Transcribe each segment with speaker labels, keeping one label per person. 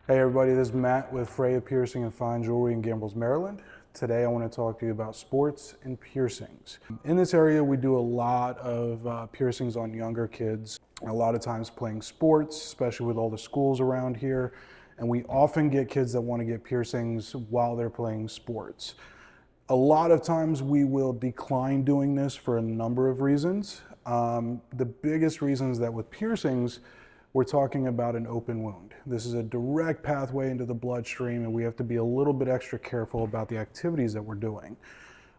Speaker 1: Hey everybody, this is Matt with Freya Piercing and Fine Jewelry in Gambles, Maryland. Today I want to talk to you about sports and piercings. In this area we do a lot of piercings on younger kids, a lot of times playing sports, especially with all the schools around here, and we often get kids that want to get piercings while they're playing sports. A lot of times we will decline doing this for a number of reasons. The biggest reason is that with piercings, we're talking about an open wound. This is a direct pathway into the bloodstream, and we have to be a little bit extra careful about the activities that we're doing.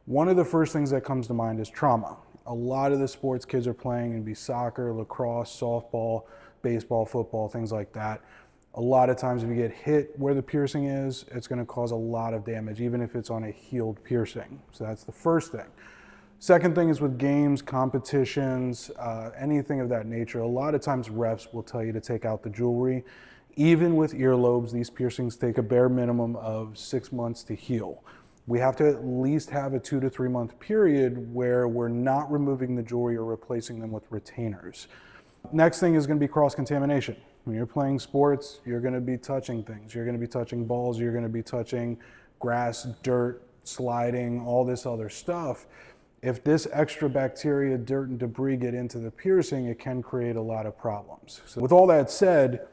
Speaker 1: One of the first things that comes to mind is trauma. A lot of the sports kids are playing, and be soccer, lacrosse, softball, baseball, football, things like that. A lot of times if you get hit where the piercing is, it's going to cause a lot of damage, even if it's on a healed piercing. So that's the first thing. Second thing is with games, competitions, anything of that nature, a lot of times refs will tell you to take out the jewelry. Even with earlobes, these piercings take a bare minimum of 6 months to heal. We have to at least have a 2 to 3 month period where we're not removing the jewelry or replacing them with retainers. Next thing is going to be cross-contamination. When you're playing sports, you're going to be touching things. You're going to be touching balls, you're going to be touching grass, dirt, sliding, all this other stuff. If this extra bacteria, dirt, and debris get into the piercing, it can create a lot of problems. So with all that said,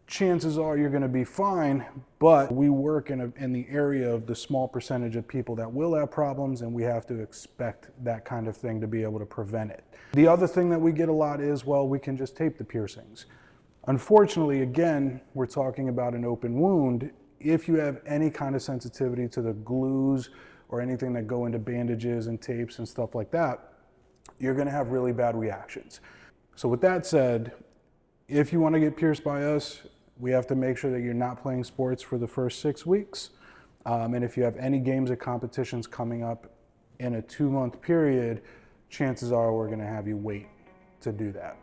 Speaker 1: chances are you're going to be fine, but we work in the area of the small percentage of people that will have problems, and we have to expect that kind of thing to be able to prevent it. The other thing that we get a lot is, well, we can just tape the piercings. Unfortunately, again, we're talking about an open wound. If you have any kind of sensitivity to the glues or anything that go into bandages and tapes and stuff like that, you're going to have really bad reactions. So with that said, if you want to get pierced by us, we have to make sure that you're not playing sports for the first 6 weeks. And if you have any games or competitions coming up in a 2 month period, chances are we're going to have you wait to do that.